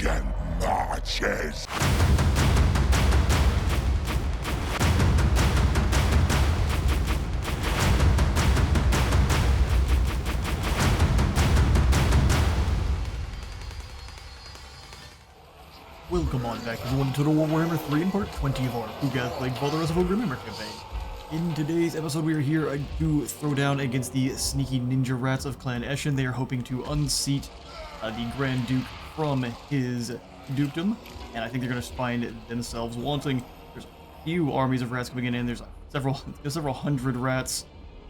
Legion marches. Welcome on back everyone to the Warhammer 3 and part 20 of our Plaguefather SFO Grimmhammer campaign. In today's episode we are here to throw down against the sneaky ninja rats of Clan Eshin. They are hoping to unseat the Grand Duke from his dukedom, and I think they're going to find themselves wanting. There's a few armies of rats coming in, and there's several hundred rats,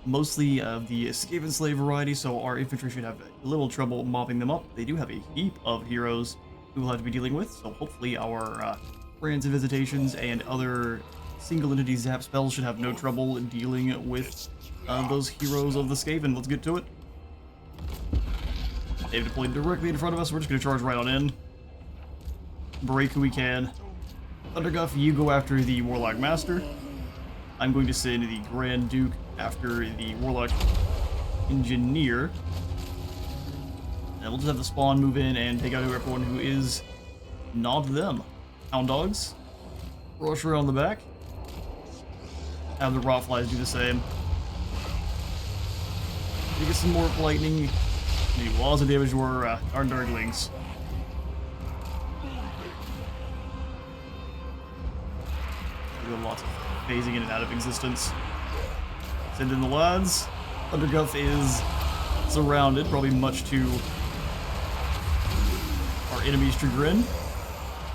mostly of the Skaven slave variety, so our infantry should have a little trouble mopping them up. They do have a heap of heroes who we'll have to be dealing with, so hopefully our Brands and Visitations and other single entity zap spells should have no trouble dealing with those heroes of the Skaven. Let's get to it. They've deployed directly in front of us. We're just going to charge right on in. Break who we can. Thunderguff, you go after the Warlock Master. I'm going to send the Grand Duke after the Warlock Engineer. And we'll just have the spawn move in and take out everyone who is not them. Hound Dogs. Rush around the back. Have the Rotflies do the same. You get some more lightning. The walls of damage were our Nurglings. Lots of phasing in and out of existence. Send in the lads. Thunderguff is surrounded, probably much to our enemy's chagrin.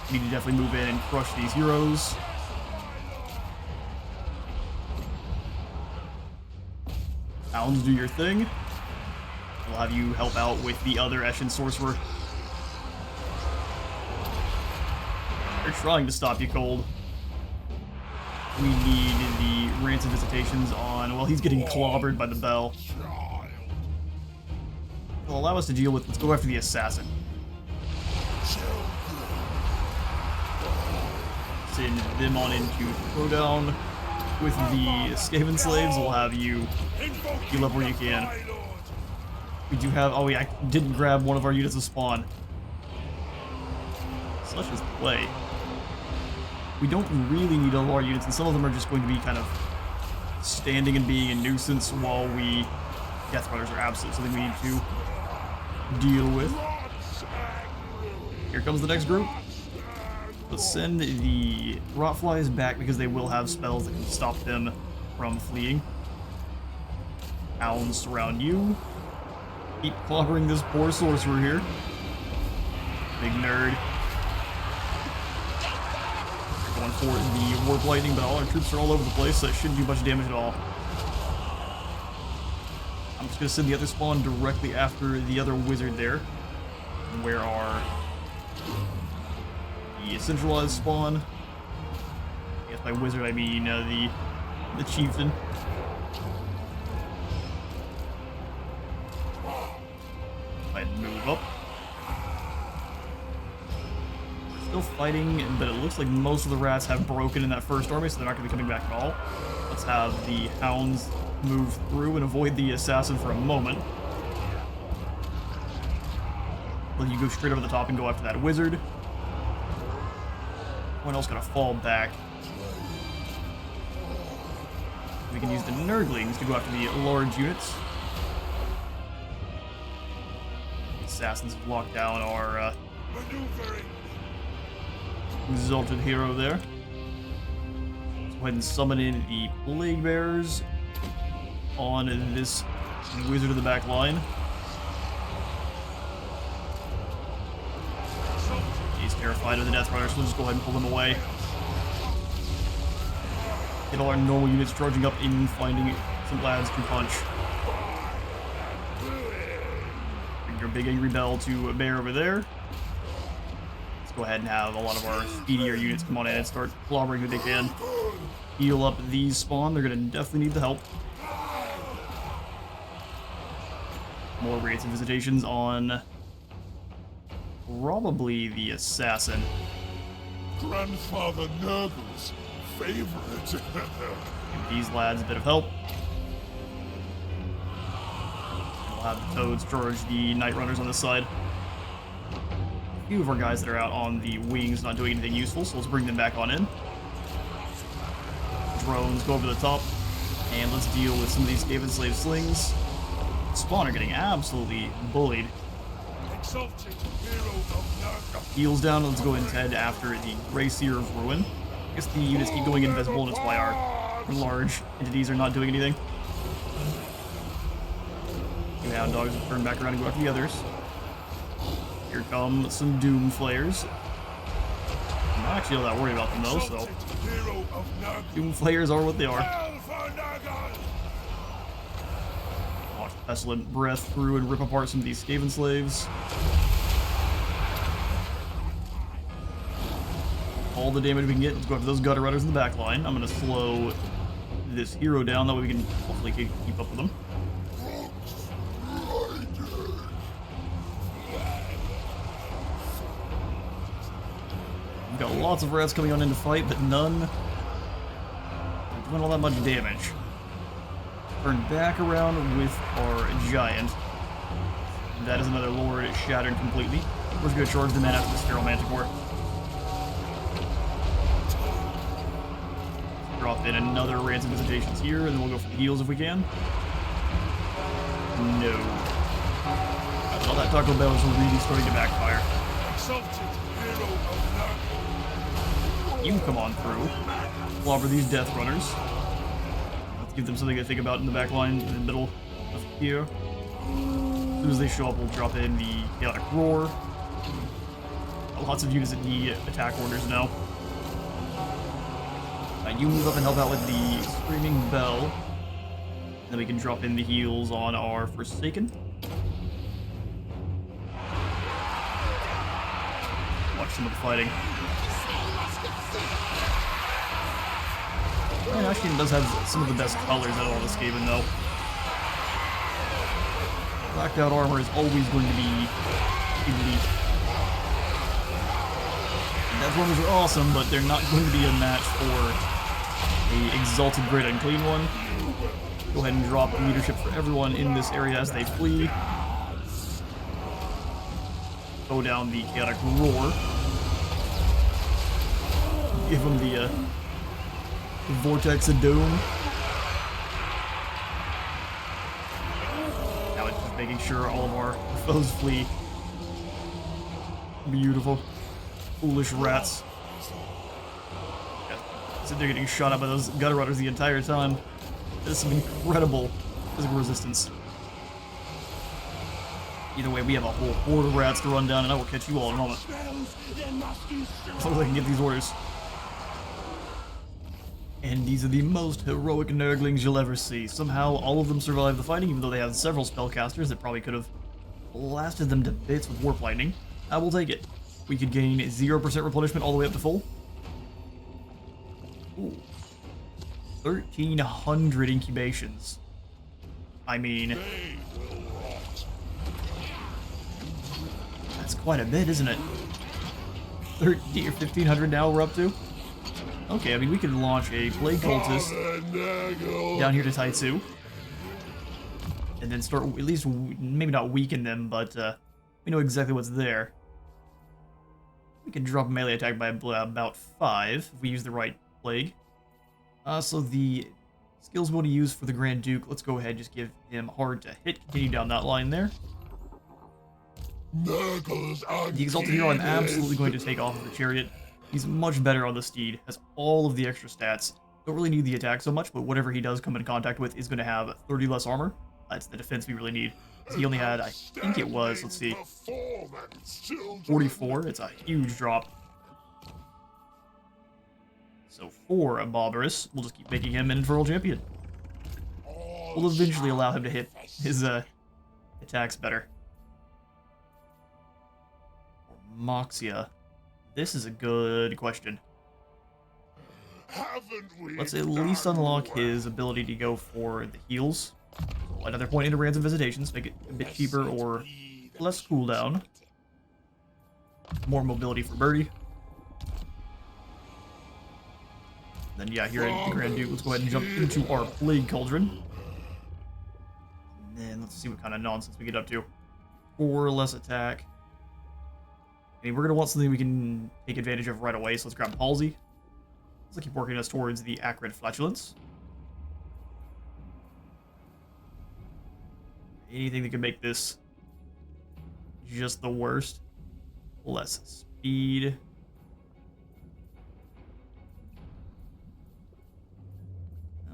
We need to definitely move in and crush these heroes. Hounds, do your thing. We'll have you help out with the other Eshin Sorcerer. They're trying to stop you cold. We need the Rancid Visitations on, well, he's getting clobbered by the bell. It'll allow us to deal with, let's go after the Assassin. Send them on into throwdown with the Skaven slaves. We'll have you heal up where you can. We do have, oh yeah, I didn't grab one of our units of spawn. Such is play. We don't really need all of our units, and some of them are just going to be kind of standing and being a nuisance while we... Death Runners are absolutely something we need to deal with. Here comes the next group. Let's send the Rotflies back because they will have spells that can stop them from fleeing. Hounds surround you. Keep clobbering this poor sorcerer here. Big nerd. Going for the Warp Lightning, but all our troops are all over the place, so it shouldn't do much damage at all. I'm just going to send the other spawn directly after the other wizard there. Where are the centralized spawn? I guess by wizard I mean the chieftain. Go ahead and move up. Still fighting, but it looks like most of the rats have broken in that first army, so they're not going to be coming back at all. Let's have the hounds move through and avoid the assassin for a moment. Let you go straight over the top and go after that wizard. Everyone else going to fall back. We can use the Nurglings to go after the large units. The assassins have locked down our exalted hero there. Let's go ahead and summon in the Plague Bearers on this wizard of the back line. He's terrified of the Death Runners, so we'll just go ahead and pull them away. Get all our normal units charging up in finding some lads to punch. Bring your big angry bell to bear over there. Go ahead and have a lot of our speedier units come on in and start clobbering who they can. Heal up these spawn. They're going to definitely need the help. More raids and visitations on probably the assassin. Grandfather Nurgle's favorite. Give these lads a bit of help. We'll have the Toads charge the Night Runners on this side. few of our guys that are out on the wings not doing anything useful, so let's bring them back on in. Drones go over the top, and let's deal with some of these Skaven Slave slings. Spawn are getting absolutely bullied. Heals down, let's go and head after the Grey Seer of Ruin. I guess the units keep going invisible, and it's why our large entities are not doing anything. Two Hound Dogs will turn back around and go after the others. Here come some Doom Flayers. I'm not actually all that worried about them though, so Doom Flayers are what they are. Watch Pestilent Breath through and rip apart some of these Skaven Slaves. All the damage we can get. Let's go after those Gutter Runners in the back line. I'm going to slow this hero down, that way we can hopefully keep up with them. We've got lots of rats coming on in to fight, but none are doing all that much damage. Turn back around with our giant. That is another lord shattered completely. We're just going to charge the men after this Feral Manticore. Drop in another Ransom Visitations here, and then we'll go for the heals if we can. No. I thought that Taco Bell was really starting to backfire. You come on through. Clobber these Death Runners. Let's give them something to think about in the back line, in the middle of here. As soon as they show up, we'll drop in the Chaotic Roar. Lots of units that need attack orders now. You move up and help out with the Screaming Bell. Then we can drop in the heals on our Forsaken. Watch some of the fighting. And actually, it does have some of the best colors out of all this Skaven, though. Blacked out armor is always going to be elite. Death Runners are awesome, but they're not going to be a match for the Exalted Great Unclean One. Go ahead and drop leadership for everyone in this area as they flee. Go down the Chaotic Roar. Give them the Vortex of Doom. Now it's just making sure all of our foes flee. Beautiful. Foolish rats. So they're getting shot up by those Gutter Runners the entire time. There's some incredible physical resistance. Either way, we have a whole horde of rats to run down, and I will catch you all in a moment. As long as I can get these orders. And these are the most heroic Nurglings you'll ever see. Somehow, all of them survived the fighting, even though they had several spellcasters that probably could have blasted them to bits with Warp Lightning. I will take it. We could gain 0% replenishment all the way up to full. Ooh. 1,300 incubations. I mean, that's quite a bit, isn't it? 13 or 1,500 now we're up to. Okay, I mean, we could launch a Plague Cultist down here to Taitsu. And then start, at least, maybe not weaken them, but we know exactly what's there. We can drop melee attack by about 5 if we use the right Plague. So the skills we want to use for the Grand Duke, let's go ahead and just give him hard to hit. Continue down that line there. The Exalted Hero I'm absolutely going to take off of the Chariot. He's much better on the Steed, has all of the extra stats. Don't really need the attack so much, but whatever he does come in contact with is going to have 30 less armor. That's the defense we really need. He only had, I think it was, let's see, 44. It's a huge drop. So for a Barbarous, we'll just keep making him an Infernal Champion. We'll eventually allow him to hit his attacks better. Moxia. This is a good question. Let's at least unlock his ability to go for the heals. Another point into Ransom Visitations, make it a bit cheaper or less cooldown. More mobility for Birdie. Then yeah, here at the Grand Duke, let's go ahead and jump into our Plague Cauldron. And then let's see what kind of nonsense we get up to. 4 less attack. I mean, we're going to want something we can take advantage of right away, so let's grab Palsy. Let's keep working us towards the Acrid Flatulence. Anything that could make this just the worst. Less speed.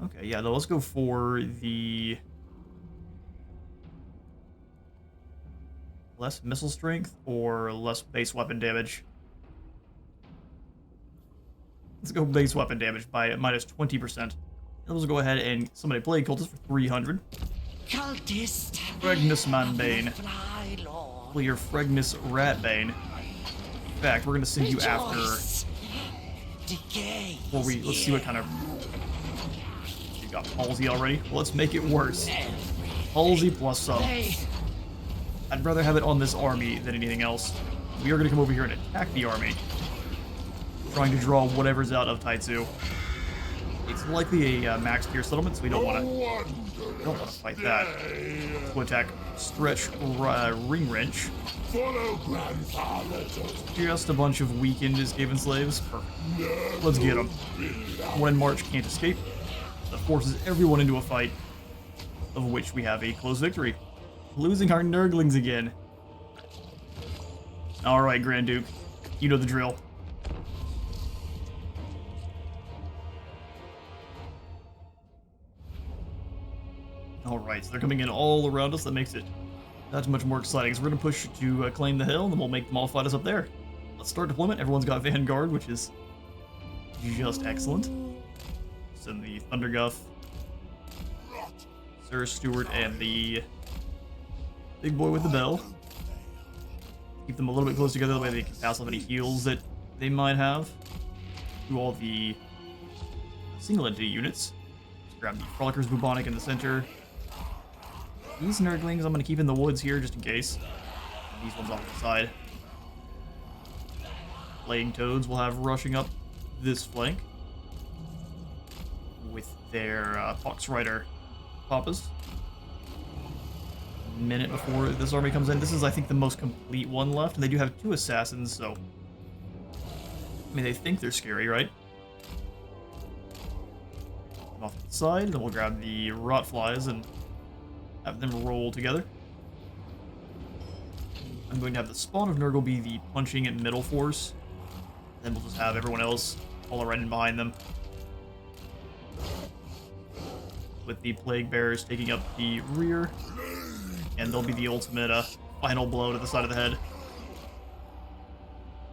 Okay, yeah, let's go for the less missile strength or less base weapon damage. Let's go base weapon damage by minus 20%. And let's go ahead and summon a Plague Cultist for 300. Fregnus Manbane. Clear Fregnus Ratbane. In fact, we're going to send you after... let's see what kind of... You got Palsy already? Well, let's make it worse. Palsy plus some. I'd rather have it on this army than anything else. We are going to come over here and attack the army. Trying to draw whatever's out of Taitsu. It's likely a max tier settlement, so we don't want to fight that. We'll attack Stretch Ring Wrench. Just a bunch of weakened Escaven slaves. Perfect. Let's get them. One in March can't escape. That forces everyone into a fight, of which we have a close victory. Losing our Nurglings again. Alright, Grand Duke. You know the drill. Alright, so they're coming in all around us. That makes it that much more exciting. So we're going to push to claim the hill, and then we'll make them all fight us up there. Let's start deployment. Everyone's got Vanguard, which is just excellent. Send the Thunderguff, Sir Stewart, and the big boy with the bell. Keep them a little bit close together, that way they can pass off any heals that they might have. Do all the single entity units. Let's grab the Frolicker's Bubonic in the center. These Nurglings I'm going to keep in the woods here just in case. And these ones off to the side. Plague Toads will have rushing up this flank with their Fox Rider Papas. A minute before this army comes in. This is, I think, the most complete one left, and they do have 2 assassins, so... I mean, they think they're scary, right? Off to the side, then we'll grab the Rotflies and have them roll together. I'm going to have the Spawn of Nurgle be the punching and middle force. Then we'll just have everyone else all right in behind them. With the Plague Bearers taking up the rear. And they'll be the ultimate final blow to the side of the head.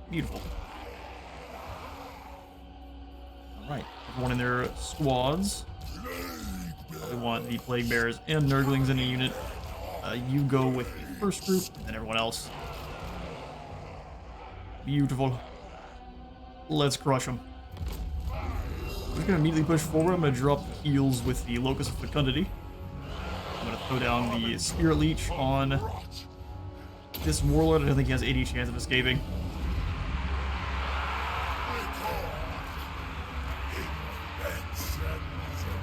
Beautiful. Alright, everyone in their squads. We want the Plague Bearers and Nurglings in a unit. You go with the first group, and then everyone else. Beautiful. Let's crush them. I'm just going to immediately push forward. I'm going to drop the heals with the Locus of Fecundity. I'm going to throw down the Spirit Leech on this Warlord. I don't think he has any chance of escaping.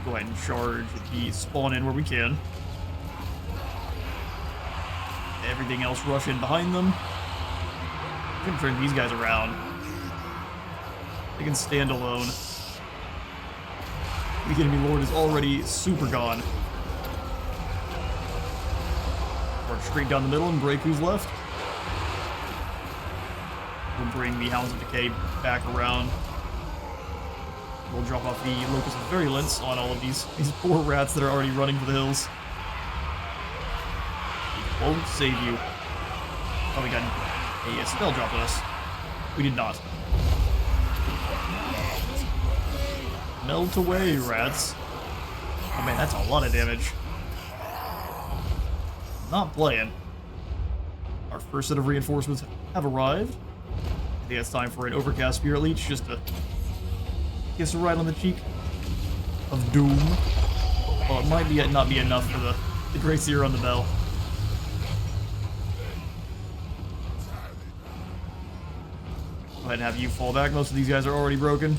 Go ahead and charge the Spawn in where we can. Everything else rush in behind them. I'm going to turn these guys around. They can stand alone. The enemy Lord is already super gone. Work straight down the middle and break who's left. We'll bring the Hounds of Decay back around. We'll drop off the Locus of Virulence on all of these poor rats that are already running for the hills. It won't save you. Oh, we got a spell drop on us. We did not. Melt away, rats. Oh man, that's a lot of damage. Not playing. Our first set of reinforcements have arrived. I think it's time for an Overcast Spirit Leech just to kiss right on the cheek of doom. Well, it might not be enough for the Great Seer on the bell. Go ahead and have you fall back. Most of these guys are already broken.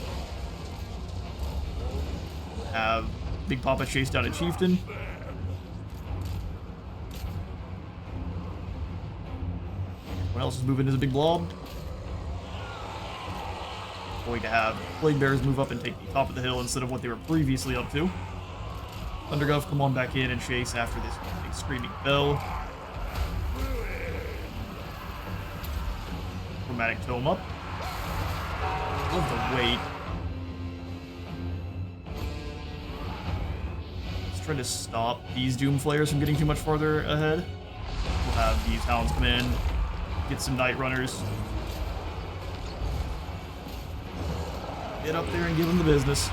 Have Big Papa chase down a Chieftain. Everyone else is moving as a big blob. going to have Plague Bears move up and take the top of the hill instead of what they were previously up to. Thunderguff, come on back in and chase after this big screaming bell. Chromatic Tome up. Love the wait. Let's try to stop these Doom Flayers from getting too much farther ahead. We'll have these Hounds come in, get some Night Runners. Get up there and give them the business.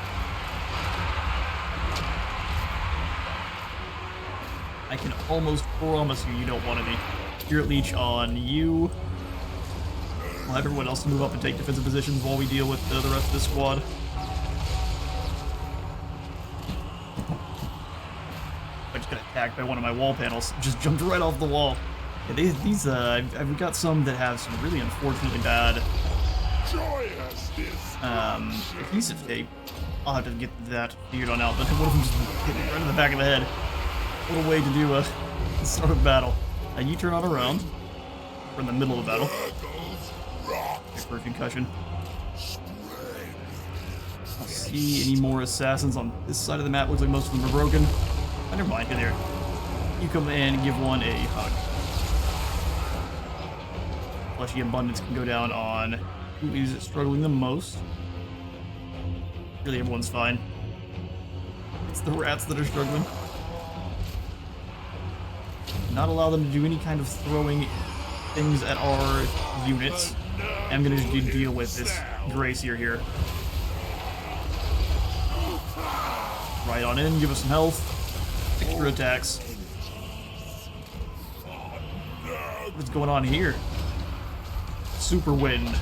I can almost promise you don't want any Spirit Leech on you. We'll have everyone else move up and take defensive positions while we deal with the rest of the squad. I just got attacked by one of my wall panels. Just jumped right off the wall. Yeah, I've got some that have some really unfortunately bad adhesive tape. I'll have to get that figured on out, but one of them just hit me right in the back of the head. What a way to do a start of battle. Now you turn on around. We're in the middle of the battle. For a concussion. I don't see any more assassins on this side of the map. Looks like most of them are broken. Oh, never mind. Here they are. You come in and give one a hug. Fleshy Abundance can go down on who is struggling the most. Really, everyone's fine. It's the rats that are struggling. Not allow them to do any kind of throwing things at our units. I'm gonna just deal with this Gracier here. Right on in, give us some health. Extra attacks. What's going on here? Super wind.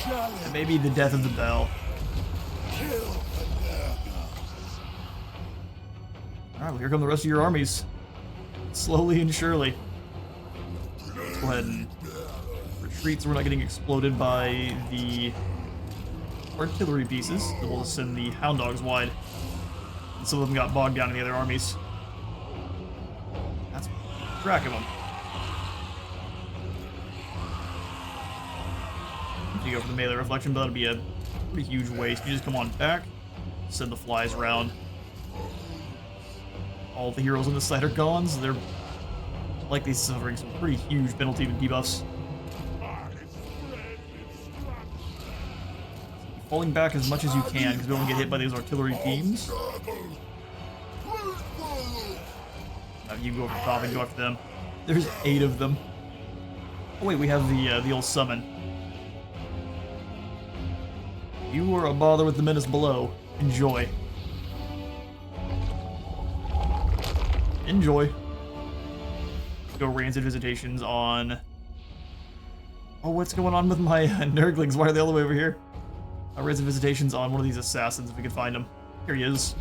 And maybe the death of the bell. Alright, well here come the rest of your armies. Slowly and surely. Let's go ahead and retreat so we're not getting exploded by the artillery pieces. That will send the Hound Dogs wide. And some of them got bogged down in the other armies. That's a track of them. If you go for the melee reflection, but that'll be a pretty huge waste. You just come on back, send the flies around. All the heroes on this side are gone, so they're likely suffering some pretty huge penalty and debuffs. Falling back as much as you can, because we don't get hit by these artillery teams. Now you go over the top and go after them. There's 8 of them. Oh wait, we have the old summon. You are a bother with the menace below. Enjoy. Enjoy. Go rancid visitations on... Oh, what's going on with my Nurglings? Why are they all the way over here? Rancid visitations on one of these assassins if we can find him. Here he is.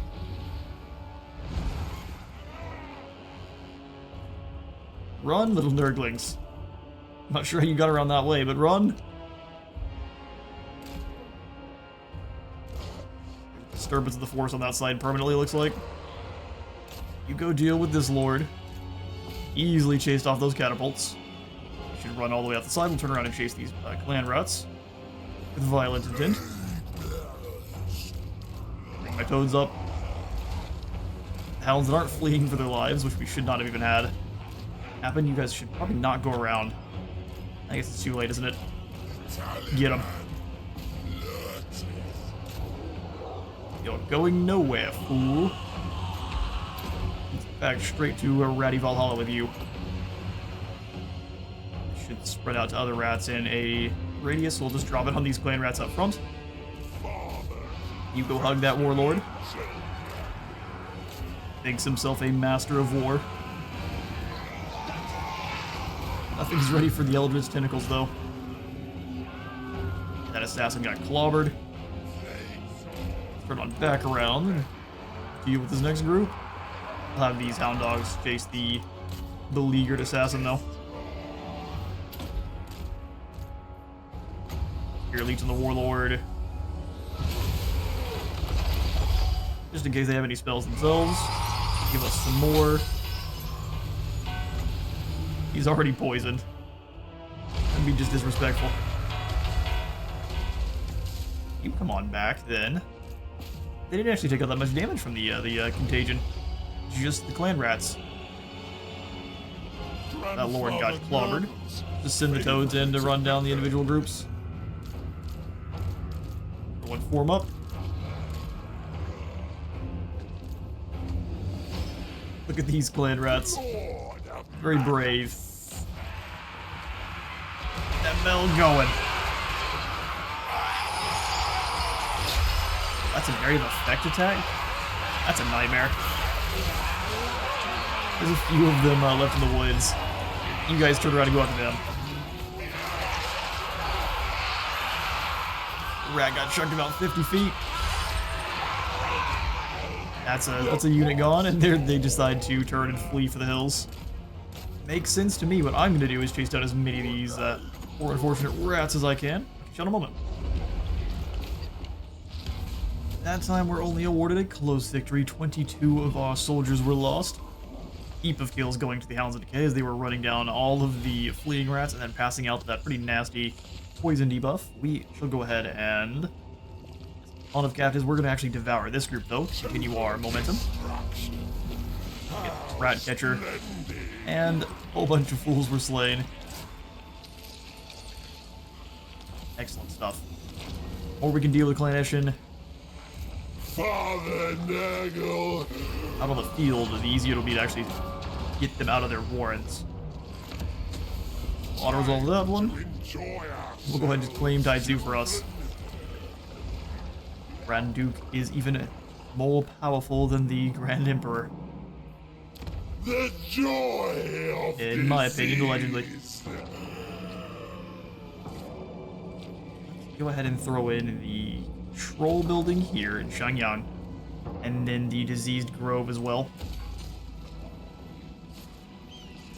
Run, little Nurglings. I'm not sure how you got around that way, but run. Disturbance of the force on that side permanently, looks like. You go deal with this lord. Easily chased off those catapults. Should run all the way out the side. We'll turn around and chase these clan rats with violent intent. Bring my toads up. Hounds that aren't fleeing for their lives, which we should not have even had happen. You guys should probably not go around. I guess it's too late, isn't it? Get them. You're going nowhere, fool. Back straight to Ratty Valhalla with you. Should spread out to other rats in a radius. We'll just drop it on these clan rats up front. You go hug that warlord. Thinks himself a master of war. Nothing's ready for the Eldritch Tentacles, though. That assassin got clobbered. Turn on back around. Deal with this next group. We'll have these Hound Dogs chase the beleaguered assassin, though. Here, leech on the warlord. Just in case they have any spells themselves. Give us some more. He's already poisoned. That'd be just disrespectful. You come on back, then. They didn't actually take out that much damage from the contagion. Just the clan rats. That lord got clobbered. Just send the toads in to run down the individual groups. Everyone form up. Look at these clan rats. Very brave. That bell going. That's an area of effect attack? That's a nightmare. There's a few of them left in the woods. You guys turn around and go after them. Rat got chucked about 50 feet. That's a unit gone, and they decide to turn and flee for the hills. Makes sense to me. What I'm going to do is chase down as many of these poor unfortunate rats as I can. Catch you in a moment. That time we're only awarded a close victory. 22 of our soldiers were lost. Heap of kills going to the Hounds of Decay as they were running down all of the fleeing rats and then passing out that pretty nasty poison debuff. We shall go ahead and... On of captives, we're going to actually devour this group though. Continue our momentum. Get rat catcher. And a whole bunch of fools were slain. Excellent stuff. Or we can deal with Clan Eshin. Father Nurgle. Out on the field, the easier it'll be to actually get them out of their warrens. Auto-resolve that one. We'll go ahead and just claim Taizu for us. Grand Duke is even more powerful than the Grand Emperor. The joy of in my opinion, allegedly. Go ahead and throw in the Troll building here in Shangyang. And then the Diseased Grove as well.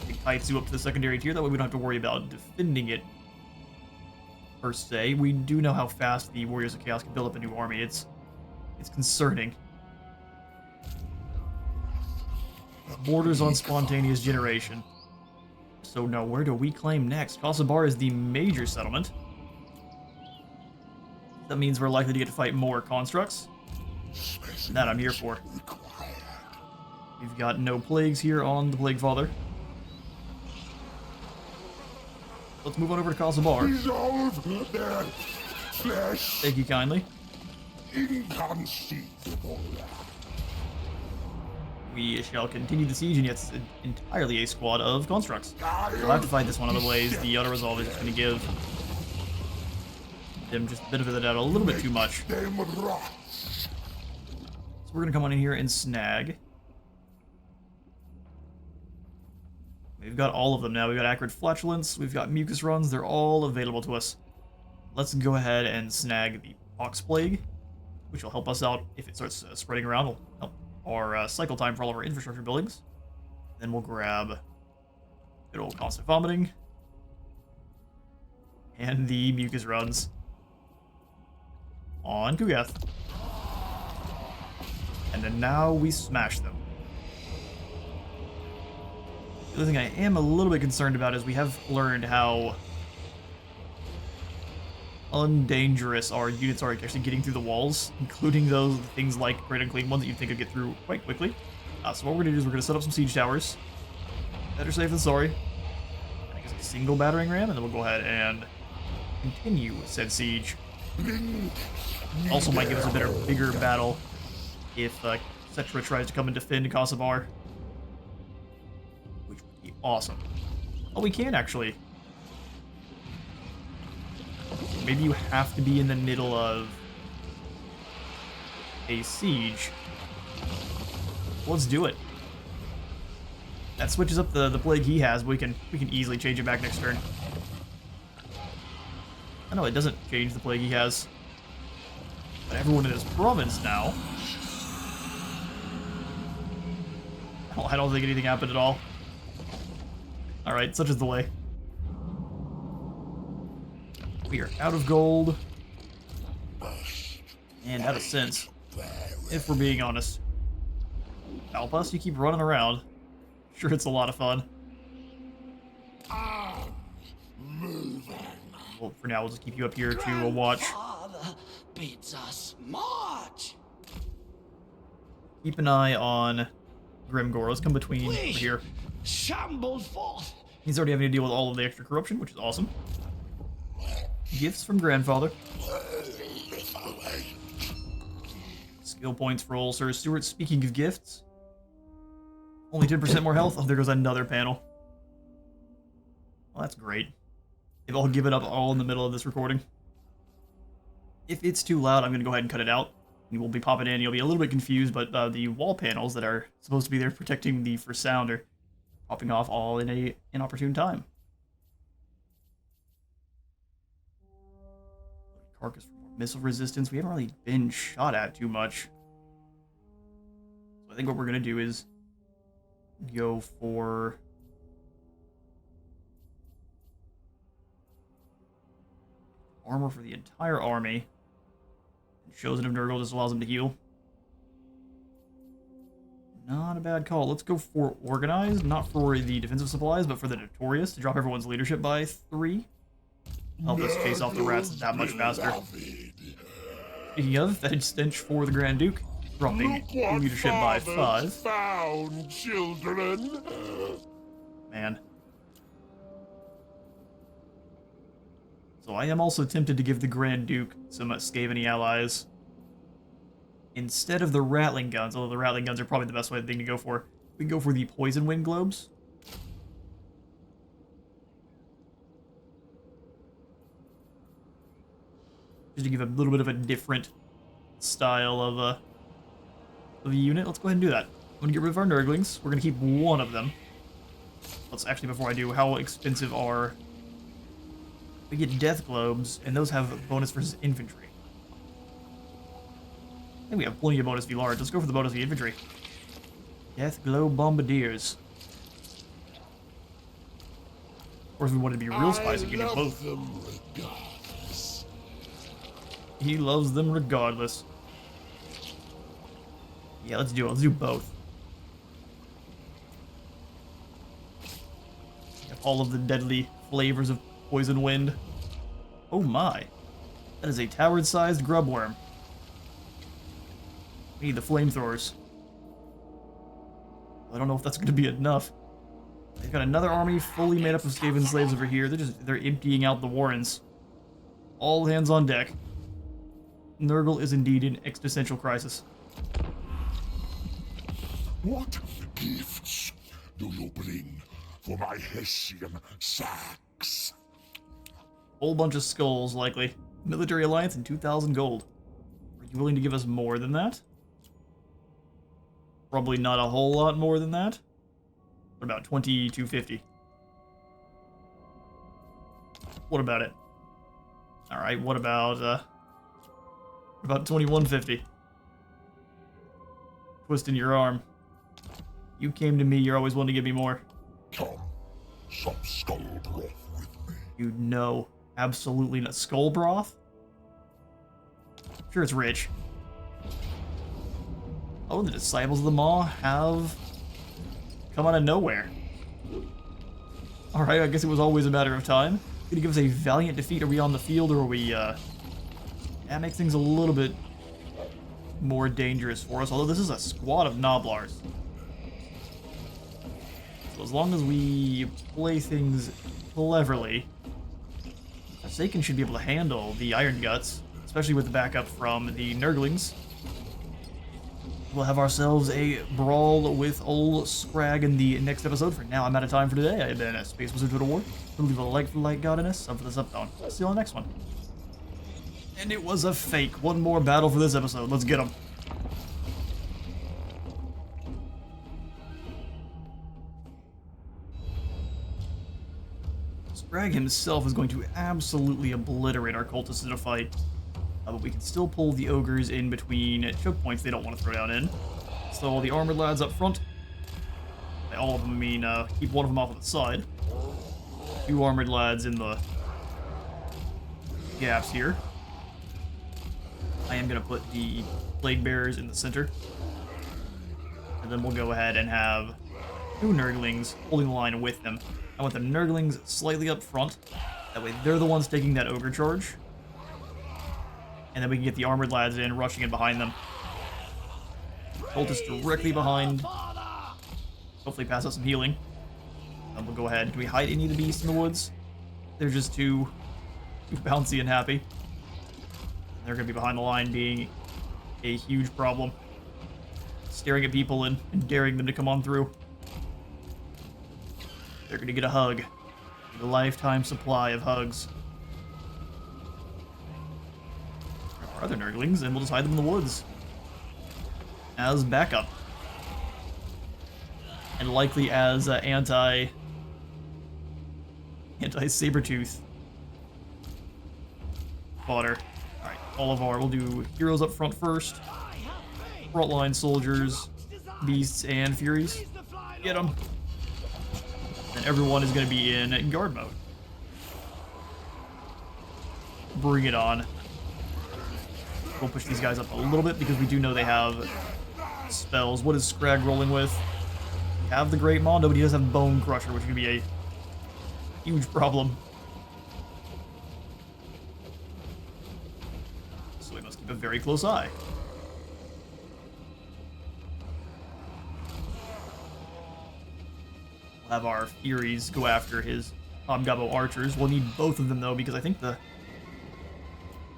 Take Taizu up to the secondary tier, that way we don't have to worry about defending it per se. We do know how fast the Warriors of Chaos can build up a new army. It's concerning. Borders on spontaneous generation. So now where do we claim next? Kasabar is the major settlement. That means we're likely to get to fight more constructs. That I'm here for. We've got no plagues here on the Plaguefather. Let's move on over to Kasabar. Dissolve their flesh. Thank you kindly. Inconceivable. We shall continue the siege, and yet it's entirely a squad of constructs. We'll have to fight this one other ways. The auto-resolve is just going to give them just a bit of it out a little bit too much. So we're going to come on in here and snag. We've got all of them now. We've got Acrid Flatulence, we've got Mucus Runs, they're all available to us. Let's go ahead and snag the Pox Plague, which will help us out if it starts spreading around. It'll help our cycle time for all of our infrastructure buildings. Then we'll grab good old Constant Vomiting and the Mucus Runs on Kugath. And then now we smash them. The other thing I am a little bit concerned about is we have learned how undangerous our units are actually getting through the walls, including those things like Great Unclean ones that you'd think would get through quite quickly. So what we're going to do is we're going to set up some siege towers. Better safe than sorry. I guess a single battering ram, and then we'll go ahead and continue said siege. Also might give us a bigger battle if Cetra tries to come and defend Kasabar. Which would be awesome. Oh, we can actually. Maybe you have to be in the middle of a siege. Let's do it. That switches up the plague he has, but we can easily change it back next turn. I know it doesn't change the plague he has. But everyone in his province now. Oh, I don't think anything happened at all. Alright, such is the way. We are out of gold. And out of sense. If we're being honest. Alpus, you keep running around. Sure, it's a lot of fun. Well, for now, we'll just keep you up here to watch bids us march. Keep an eye on Grimgor. Let's come between over We here. shamble forth. He's already having to deal with all of the extra corruption, which is awesome. Gifts from Grandfather. Skill points for all Sir Stuart. Speaking of gifts, only 10% more health. Oh, there goes another panel. Well, that's great. They've all given up all in the middle of this recording. If it's too loud, I'm going to go ahead and cut it out. You will be popping in. You'll be a little bit confused, but the wall panels that are supposed to be there protecting the first sound are popping off all in a inopportune time. Carcass for more missile resistance. We haven't really been shot at too much. So I think what we're going to do is go for... armor for the entire army. Chosen of Nurgle just allows him to heal. Not a bad call. Let's go for Organized, not for the defensive supplies, but for the Notorious, to drop everyone's leadership by 3. Help us chase off the rats that much faster. Speaking of, Fetid Stench for the Grand Duke, dropping leadership by 5. Found, children. Man. So I am also tempted to give the Grand Duke some Scaveny allies. Instead of the Rattling Guns, although the Rattling Guns are probably the best thing to go for, we can go for the Poison Wind Globes. Just to give a little bit of a different style of a unit. Let's go ahead and do that. I'm going to get rid of our Nurglings. We're going to keep one of them. Let's actually, before I do, how expensive are... We get Death Globes, and those have bonus versus infantry. I think we have plenty of bonus v large. Let's go for the bonus v infantry. Death Globe Bombardiers. Or if we wanted to be real spicy, we can do both. He loves them regardless. Yeah, let's do it. Let's do both. Have all of the deadly flavors of Poison Wind. Oh my. That is a tower-sized grubworm. We need the flamethrowers. I don't know if that's going to be enough. They've got another army fully made up of Skaven slaves over here. They're emptying out the warrens. All hands on deck. Nurgle is indeed in existential crisis. What gifts do you bring for my Hessian sacks? Whole bunch of skulls, likely. Military alliance and 2,000 gold. Are you willing to give us more than that? Probably not a whole lot more than that. What about 2,250? What about it? Alright, what about 2,150? Twisting your arm. You came to me, you're always wanting to give me more. Come, some skull broth with me. You know, absolutely not. Skull broth? Sure, it's rich. Oh, the Disciples of the Maw have come out of nowhere. Alright, I guess it was always a matter of time. Gonna give us a valiant defeat. Are we on the field, or are we, yeah, makes things a little bit more dangerous for us, although this is a squad of Noblars. So as long as we play things cleverly, Forsaken should be able to handle the Iron Guts, especially with the backup from the Nurglings. We'll have ourselves a brawl with old Scrag in the next episode. For now, I'm out of time for today. I have been a Space Wizard Total War. Leave a like for the light godliness, sub for the sub tone. See you on the next one. And it was a fake. One more battle for this episode. Let's get them. Scrag himself is going to absolutely obliterate our cultists in a fight. But we can still pull the ogres in between choke points they don't want to throw down in. So all the armored lads up front. By all of them, I mean keep one of them off on the side. 2 armored lads in the gaps here. I am going to put the Plague Bearers in the center. And then we'll go ahead and have 2 Nurglings holding the line with them. I want the Nurglings slightly up front. That way they're the ones taking that ogre charge. And then we can get the armored lads in, rushing in behind them. Cultist directly behind. Hopefully pass us some healing. And we'll go ahead. Can we hide any of the beasts in the woods? They're just too bouncy and happy. They're going to be behind the line, being a huge problem. Staring at people and daring them to come on through. They're going to get a hug. A lifetime supply of hugs. Our other Nurglings, and we'll just hide them in the woods. As backup. And likely as anti-Sabertooth fodder. Alright, we'll do heroes up front first. Frontline soldiers, beasts, and furies. Get them. And everyone is going to be in guard mode. Bring it on. We'll push these guys up a little bit because we do know they have spells. What is Scrag rolling with? We have the Great Mondo, but he does have Bone Crusher, which could be a huge problem. So we must keep a very close eye. We'll have our Furies go after his Hobgobbo archers. We'll need both of them, though, because I think the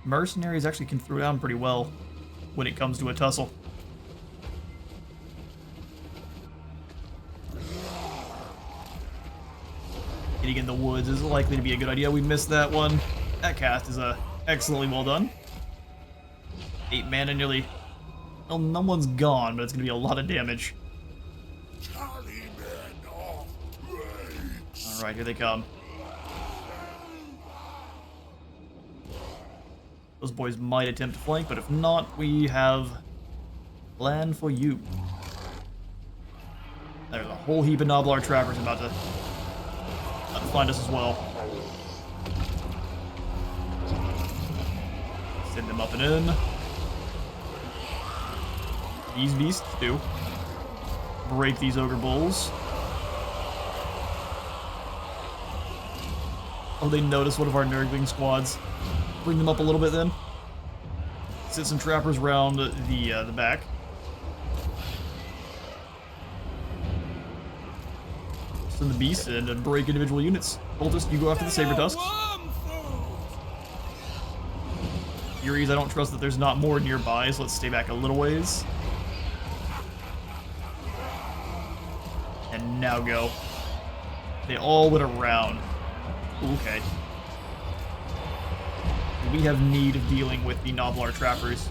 mercenaries actually can throw down pretty well when it comes to a tussle. Getting in the woods is likely to be a good idea. We missed that one. That cast is excellently well done. 8 mana nearly. Well, no one's gone, but it's going to be a lot of damage. Alright, here they come. Those boys might attempt to flank, but if not, we have a plan for you. There's a whole heap of Noblar trappers about to find us as well. Send them up and in. These beasts do. Break these ogre bulls. Oh, they noticed one of our Nurgling squads. Bring them up a little bit then. Sit some trappers around the back. Send the beasts in and break individual units. Cultist, you go after the Saber Tusks. Furies, I don't trust that there's not more nearby, so let's stay back a little ways. And now go. They all went around. Okay. We have need of dealing with the Noblar trappers.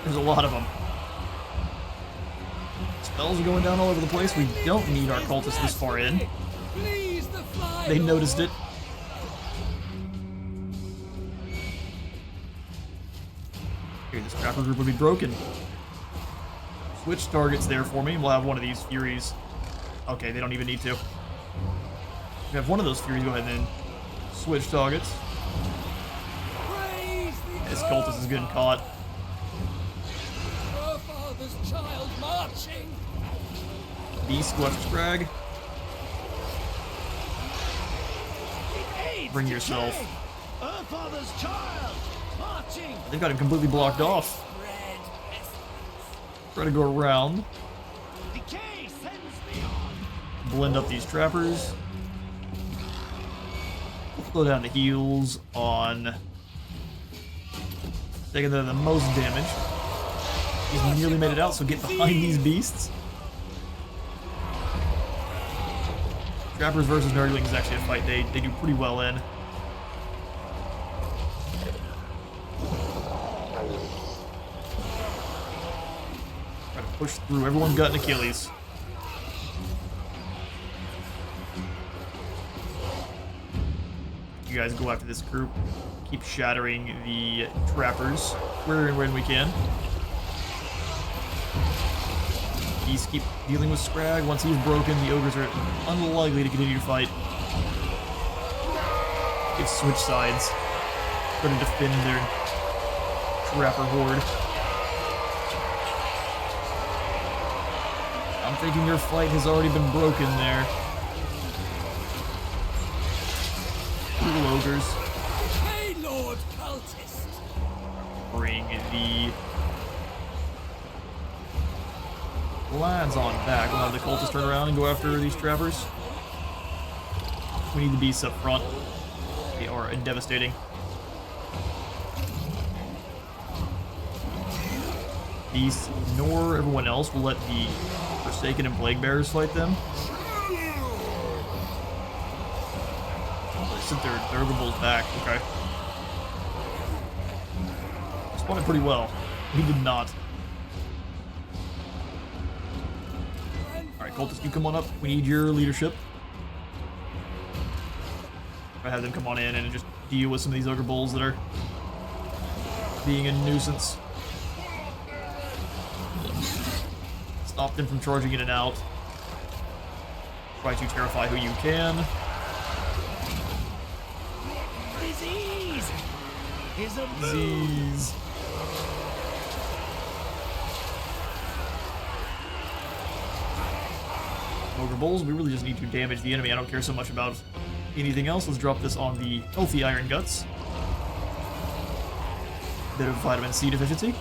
There's a lot of them. Spells are going down all over the place. We don't need our cultists this far in. They noticed it. Here, this trapper group would be broken. Switch targets there for me. We'll have one of these Furies. Okay, they don't even need to. We have one of those Furies go ahead and switch targets. This cultist is getting caught. Grandfather's child marching. Beast, go after Scrag. Bring yourself. Grandfather's child marching. They've got him completely blocked off. Try to go around. Decay sends me on. Blend up these trappers. Slow down the heals on taking the most damage. He's nearly made it out, so get behind these beasts. Trappers versus Nurglings is actually a fight they do pretty well in. Try to push through. Everyone's got an Achilles. You guys go after this group. Keep shattering the trappers where and when we can. Beasts keep dealing with Scrag. Once he's broken, the ogres are unlikely to continue to fight. They've switched sides. Trying to defend their trapper horde. I'm thinking your fight has already been broken there. Little ogres. cultist. Bring the lads on back. We'll have the cultists turn around and go after these trappers. We need the beasts up front. They are devastating. Beasts ignore everyone else. We'll let the Forsaken and Plague Bearers fight them. They sent their Nurgle back. Okay. Responded pretty well. He did not. Alright, cultists, you come on up. We need your leadership. I have them come on in and just deal with some of these ogre bulls that are being a nuisance. Stop them from charging in and out. Try to terrify who you can. Disease is a Disease. Ogre bulls, we really just need to damage the enemy. I don't care so much about anything else. Let's drop this on the healthy iron guts. Bit of vitamin C deficiency.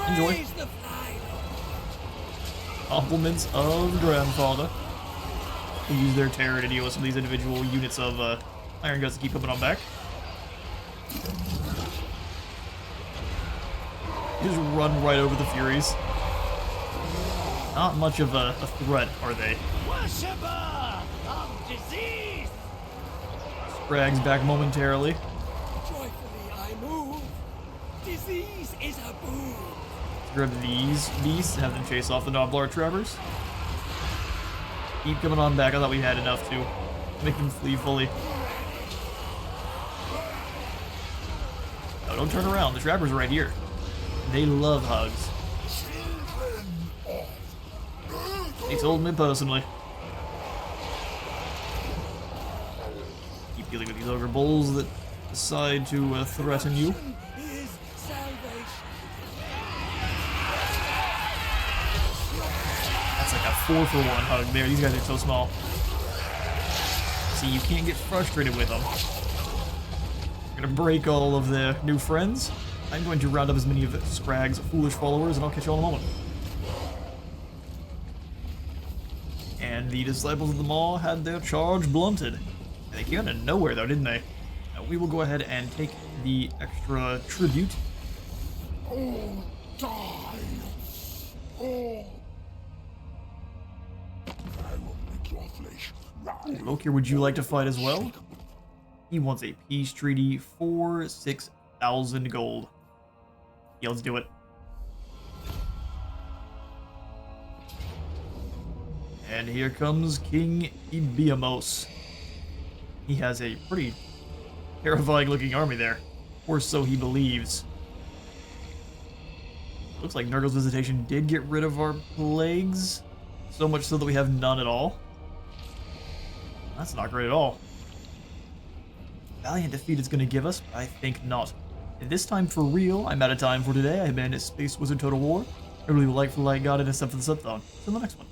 Enjoy. Praise the fly. Compliments of Grandfather. We'll use their terror to deal with some of these individual units of iron guts to keep coming on back. Just run right over the Furies. Not much of a threat, are they? Worshipper of disease. Scrags back momentarily. Joyfully I move. Disease is a boon. Grab these beasts, have them chase off the Noblar trappers. Keep coming on back. I thought we had enough to make them flee fully. No, don't turn around. The trappers are right here. They love hugs. He told me personally. Keep dealing with these ogre bulls that decide to threaten you. Is salvation. That's like a 4-for-1 hug there. These guys are so small. See, you can't get frustrated with them. We're gonna break all of the new friends. I'm going to round up as many of Scrag's foolish followers, and I'll catch you all in a moment. And the disciples of the Maw had their charge blunted. They came out of nowhere, though, didn't they? Now, we will go ahead and take the extra tribute. All die. All. I will make your flesh rise. Lokir, would you like to fight as well? He wants a peace treaty for 6,000 gold. Yeah, let's do it. And here comes King Ibiamos. He has a pretty terrifying looking army there. Or so he believes. Looks like Nurgle's visitation did get rid of our plagues. So much so that we have none at all. That's not great at all. Valiant defeat it's going to give us, but I think not. And this time for real, I'm out of time for today. I've been Space Wizard Total War. I really would like for the light god and a step for the sub-thon. See you in the next one.